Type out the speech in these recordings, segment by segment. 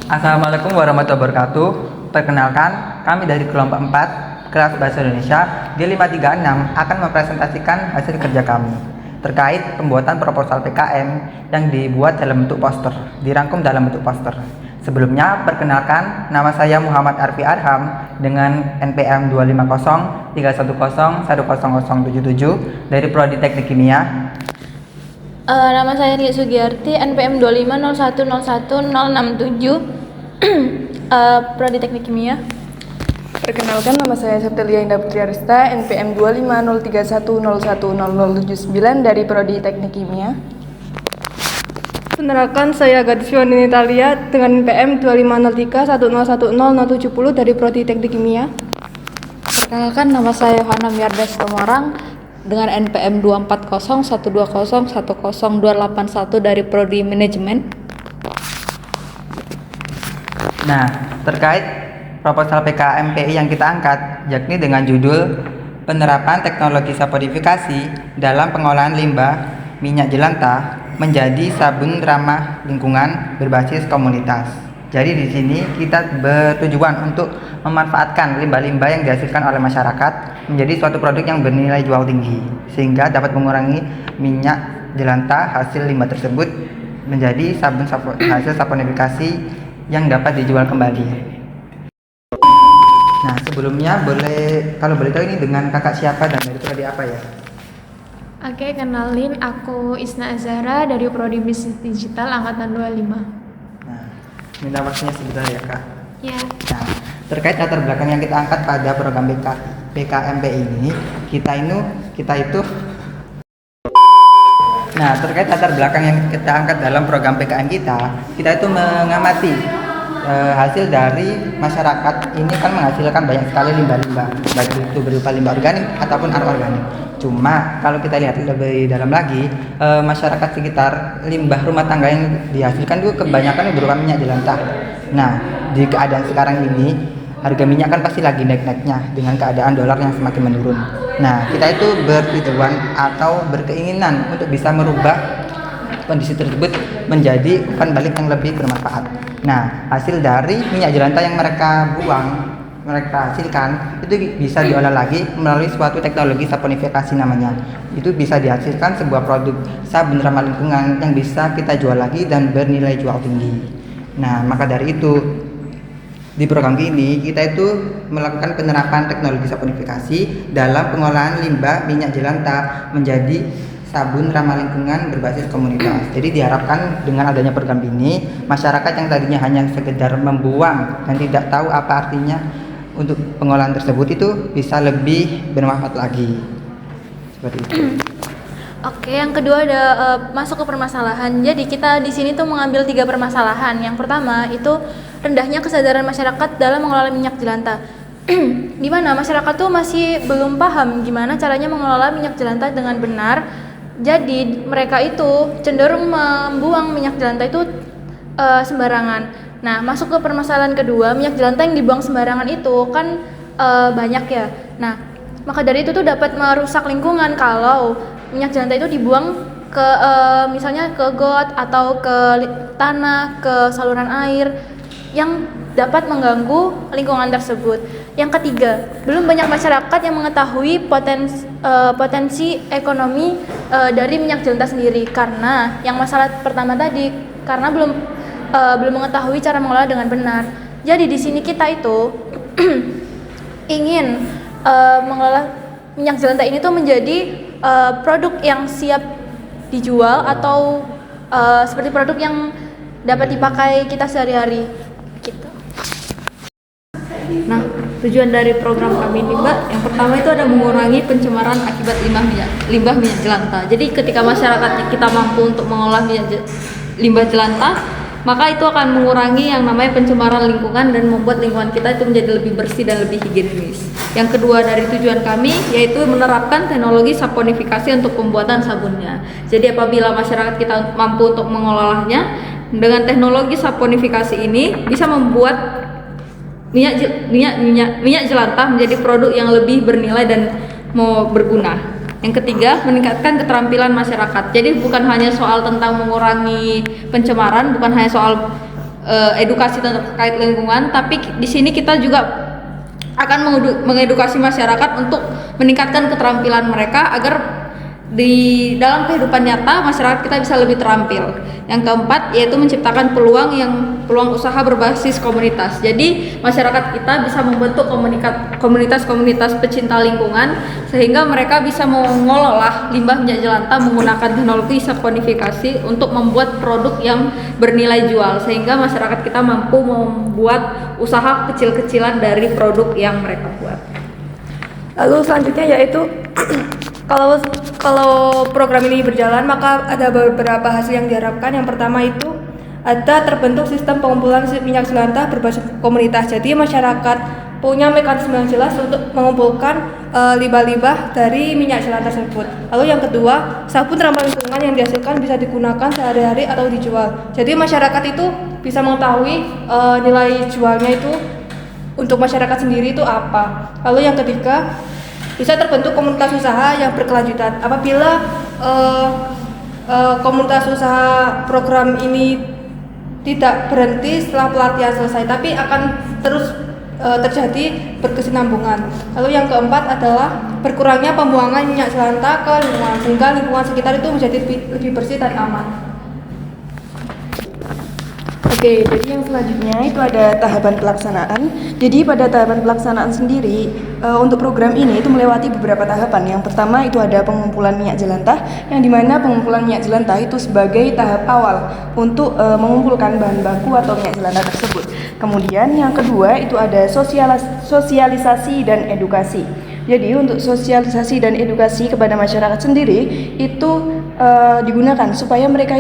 Assalamualaikum warahmatullahi wabarakatuh. Perkenalkan, kami dari kelompok 4 kelas Bahasa Indonesia D536 akan mempresentasikan hasil kerja kami terkait pembuatan proposal PKM yang dibuat dalam bentuk poster, dirangkum dalam bentuk poster. Sebelumnya, perkenalkan, nama saya Muhammad Arfi Arham dengan NPM 25031010077 dari Prodi Teknik Kimia. Nama saya Ria Sugiarti, NPM 250101067, Prodi Teknik Kimia. Perkenalkan, nama saya Septilia Indah Putri Arista, NPM 25031010079 dari Prodi Teknik Kimia. Perkenalkan, saya Gadis Yoni Natalia dengan NPM 25031011070 dari Prodi Teknik Kimia. Perkenalkan, nama saya Yohana Miardas Tomarang dengan NPM 24012010281 dari Prodi Manajemen. Nah, terkait proposal PKM PI yang kita angkat, yakni dengan judul Penerapan Teknologi Saponifikasi dalam Pengolahan Limbah Minyak Jelantah menjadi Sabun Ramah Lingkungan Berbasis Komunitas. Jadi di sini kita bertujuan untuk memanfaatkan limbah-limbah yang dihasilkan oleh masyarakat menjadi suatu produk yang bernilai jual tinggi, sehingga dapat mengurangi minyak jelantah hasil limbah tersebut menjadi hasil saponifikasi yang dapat dijual kembali. Nah, sebelumnya kalau boleh tahu ini dengan kakak siapa dan dari prodi apa ya? Oke, kenalin, aku Isna Azhara dari Prodi Bisnis Digital Angkatan 25. Nah, minta waktunya sebentar ya kak. Ya. Nah, terkait latar belakang yang kita angkat pada program PKMP ini, Nah, terkait latar belakang yang kita angkat dalam program PKM kita itu mengamati hasil dari masyarakat ini kan menghasilkan banyak sekali limbah-limbah, baik itu berupa limbah organik ataupun anorganik. Cuma kalau kita lihat lebih dalam lagi, masyarakat sekitar limbah rumah tangga yang dihasilkan itu kebanyakan berupa minyak jelantah. Nah, di keadaan sekarang ini harga minyak kan pasti lagi naik-naiknya dengan keadaan dolar yang semakin menurun. Nah, kita itu bertujuan atau berkeinginan untuk bisa merubah kondisi tersebut menjadi umpan balik yang lebih bermanfaat. Nah, hasil dari minyak jelantah yang mereka hasilkan itu bisa diolah lagi melalui suatu teknologi saponifikasi namanya. Itu bisa dihasilkan sebuah produk sabun ramah lingkungan yang bisa kita jual lagi dan bernilai jual tinggi. Nah, maka dari itu di program ini kita itu melakukan penerapan teknologi saponifikasi dalam pengolahan limbah minyak jelantah menjadi sabun ramah lingkungan berbasis komunitas. Jadi diharapkan dengan adanya program ini, masyarakat yang tadinya hanya sekedar membuang dan tidak tahu apa artinya untuk pengolahan tersebut itu bisa lebih bermanfaat lagi. Seperti itu. Oke, yang kedua ada masuk ke permasalahan. Jadi kita di sini tuh mengambil 3 permasalahan. Yang pertama itu rendahnya kesadaran masyarakat dalam mengelola minyak jelantah. Di mana masyarakat tuh masih belum paham gimana caranya mengelola minyak jelantah dengan benar. Jadi mereka itu cenderung membuang minyak jelantah itu sembarangan. Nah, masuk ke permasalahan kedua, minyak jelantah yang dibuang sembarangan itu kan banyak ya. Nah, maka dari itu tuh dapat merusak lingkungan kalau minyak jelantah itu dibuang ke misalnya ke got atau ke tanah, ke saluran air yang dapat mengganggu lingkungan tersebut. Yang ketiga, belum banyak masyarakat yang mengetahui potensi ekonomi dari minyak jelantah sendiri, karena yang masalah pertama tadi karena belum mengetahui cara mengelola dengan benar. Jadi di sini kita itu ingin mengelola minyak jelantah ini tuh menjadi produk yang siap dijual atau seperti produk yang dapat dipakai kita sehari-hari gitu. Nah, tujuan dari program kami ini, Mbak, yang pertama itu ada mengurangi pencemaran akibat limbah minyak jelantah. Jadi ketika masyarakat kita mampu untuk mengolah limbah jelantah, maka itu akan mengurangi yang namanya pencemaran lingkungan dan membuat lingkungan kita itu menjadi lebih bersih dan lebih higienis. Yang kedua dari tujuan kami yaitu menerapkan teknologi saponifikasi untuk pembuatan sabunnya. Jadi apabila masyarakat kita mampu untuk mengolahnya, dengan teknologi saponifikasi ini bisa membuat minyak jelantah menjadi produk yang lebih bernilai dan mau berguna. Yang ketiga, meningkatkan keterampilan masyarakat. Jadi bukan hanya soal tentang mengurangi pencemaran, bukan hanya soal edukasi terkait lingkungan, tapi di sini kita juga akan mengedukasi masyarakat untuk meningkatkan keterampilan mereka agar di dalam kehidupan nyata masyarakat kita bisa lebih terampil. Yang keempat yaitu menciptakan peluang usaha berbasis komunitas. Jadi masyarakat kita bisa membentuk komunitas-komunitas pecinta lingkungan sehingga mereka bisa mengolah limbah minyak jelantah menggunakan teknologi saponifikasi untuk membuat produk yang bernilai jual, sehingga masyarakat kita mampu membuat usaha kecil-kecilan dari produk yang mereka buat. Lalu selanjutnya yaitu kalau program ini berjalan maka ada beberapa hasil yang diharapkan. Yang pertama itu ada terbentuk sistem pengumpulan minyak jelantah berbasis komunitas. Jadi masyarakat punya mekanisme yang jelas untuk mengumpulkan limbah-limbah dari minyak jelantah tersebut. Lalu yang kedua, sabun ramah lingkungan yang dihasilkan bisa digunakan sehari-hari atau dijual. Jadi masyarakat itu bisa mengetahui nilai jualnya itu untuk masyarakat sendiri itu apa. Lalu yang ketiga, bisa terbentuk komunitas usaha yang berkelanjutan. Apabila komunitas usaha program ini tidak berhenti setelah pelatihan selesai, tapi akan terus terjadi berkesinambungan. Lalu yang keempat adalah berkurangnya pembuangan minyak jelantah ke lingkungan, sehingga lingkungan sekitar itu menjadi lebih bersih dan aman. Oke, jadi yang selanjutnya itu ada tahapan pelaksanaan. Jadi pada tahapan pelaksanaan sendiri untuk program ini itu melewati beberapa tahapan. Yang pertama itu ada pengumpulan minyak jelantah, yang dimana pengumpulan minyak jelantah itu sebagai tahap awal untuk mengumpulkan bahan baku atau minyak jelantah tersebut. Kemudian yang kedua itu ada sosialisasi dan edukasi. Jadi untuk sosialisasi dan edukasi kepada masyarakat sendiri itu digunakan supaya mereka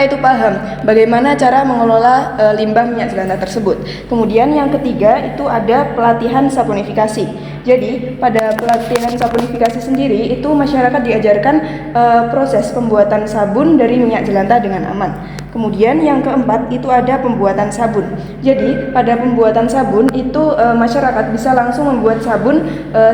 itu paham bagaimana cara mengelola limbah minyak jelantah tersebut. Kemudian yang ketiga itu ada pelatihan saponifikasi. Jadi pada pelatihan saponifikasi sendiri itu masyarakat diajarkan proses pembuatan sabun dari minyak jelantah dengan aman. Kemudian yang keempat itu ada pembuatan sabun. Jadi pada pembuatan sabun itu masyarakat bisa langsung membuat sabun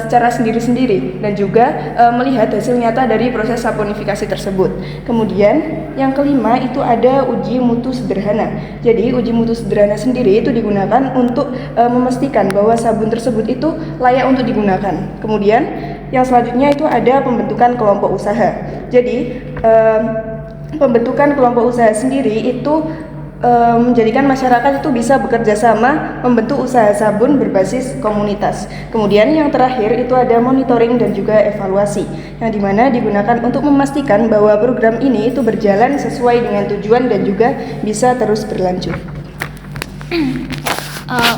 secara sendiri-sendiri dan juga melihat hasil nyata dari proses saponifikasi tersebut. Kemudian yang kelima itu ada uji mutu sederhana. Jadi uji mutu sederhana sendiri itu digunakan untuk memastikan bahwa sabun tersebut itu layak untuk digunakan. Kemudian yang selanjutnya itu ada pembentukan kelompok usaha. Jadi pembentukan kelompok usaha sendiri itu menjadikan masyarakat itu bisa bekerja sama membentuk usaha sabun berbasis komunitas. Kemudian yang terakhir itu ada monitoring dan juga evaluasi, yang dimana digunakan untuk memastikan bahwa program ini itu berjalan sesuai dengan tujuan dan juga bisa terus berlanjut.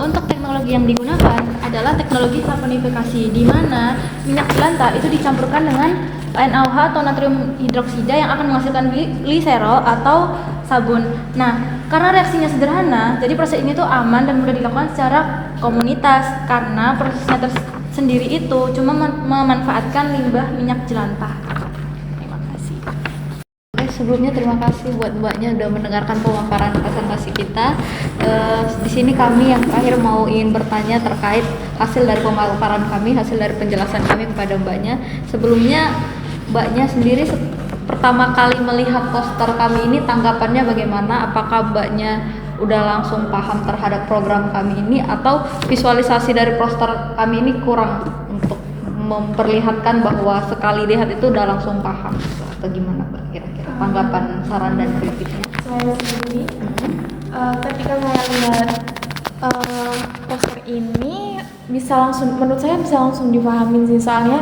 Untuk teknologi yang digunakan adalah teknologi saponifikasi, di mana minyak jelantah itu dicampurkan dengan NaOH atau natrium hidroksida yang akan menghasilkan gliserol atau sabun. Nah, karena reaksinya sederhana, jadi proses ini tuh aman dan mudah dilakukan secara komunitas karena prosesnya sendiri itu cuma memanfaatkan limbah minyak jelantah. Terima kasih. Sebelumnya terima kasih buat mbaknya udah mendengarkan pemaparan presentasi kita. Di sini kami yang terakhir mau ingin bertanya terkait hasil dari pemaparan kami, hasil dari penjelasan kami kepada mbaknya. Sebelumnya mbaknya sendiri pertama kali melihat poster kami ini tanggapannya bagaimana? Apakah mbaknya udah langsung paham terhadap program kami ini atau visualisasi dari poster kami ini kurang untuk memperlihatkan bahwa sekali lihat itu udah langsung paham atau gimana mbak kira-kira tanggapan, saran dan kritiknya? Saya sendiri ketika saya lihat poster ini menurut saya bisa langsung dipahamin sih, soalnya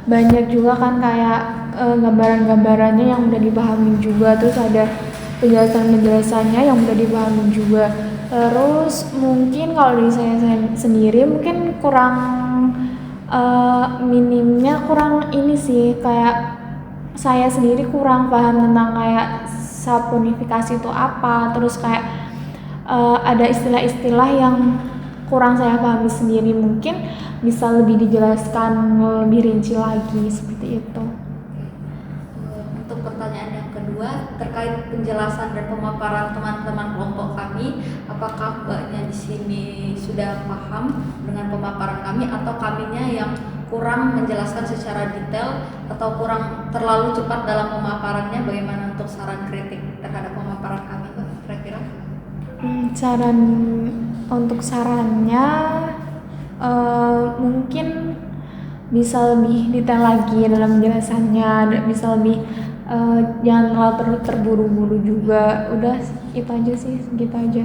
banyak juga kan kayak gambaran-gambarannya yang udah dipahamin juga, terus ada penjelasan-penjelasannya yang udah dipahamin juga. Terus mungkin kalau dari saya sendiri mungkin kurang minimnya kurang ini sih, kayak saya sendiri kurang paham tentang kayak saponifikasi itu apa, terus kayak ada istilah-istilah yang kurang saya pahami sendiri, mungkin bisa lebih dijelaskan lebih rinci lagi seperti itu. Untuk pertanyaan yang kedua terkait penjelasan dan pemaparan teman-teman kelompok kami, apakah mbaknya di sini sudah paham dengan pemaparan kami atau kaminya yang kurang menjelaskan secara detail atau kurang terlalu cepat dalam pemaparannya? Bagaimana untuk saran kritik terhadap pemaparan kami, mbak? Kira-kira? Saran untuk sarannya mungkin bisa lebih detail lagi dalam penjelasannya, bisa lebih jangan terlalu terburu-buru juga. Udah itu aja sih, segitu aja.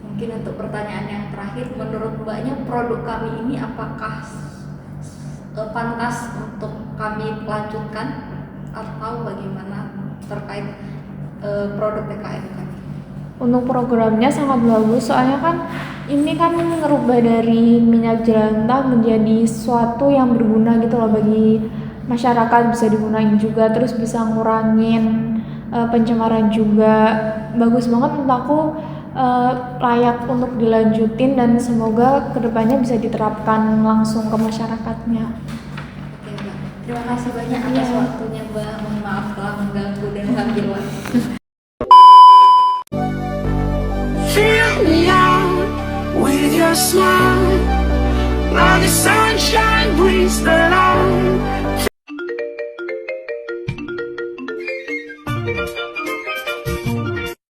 Mungkin untuk pertanyaan yang terakhir, menurut Mbaknya produk kami ini apakah pantas untuk kami lanjutkan atau bagaimana terkait produk PKN kami? Untuk programnya sangat bagus, soalnya kan ini kan ngerubah dari minyak jelantah menjadi sesuatu yang berguna gitu loh bagi masyarakat, bisa digunain juga, terus bisa ngurangin pencemaran juga. Bagus banget menurut aku, layak untuk dilanjutin dan semoga kedepannya bisa diterapkan langsung ke masyarakatnya. Oke Mbak, terima kasih banyak atas waktunya Mbak. Mohon maaf telah mengganggu dan mengambil waktu. Fill me out with your smile. Now the sunshine brings the light.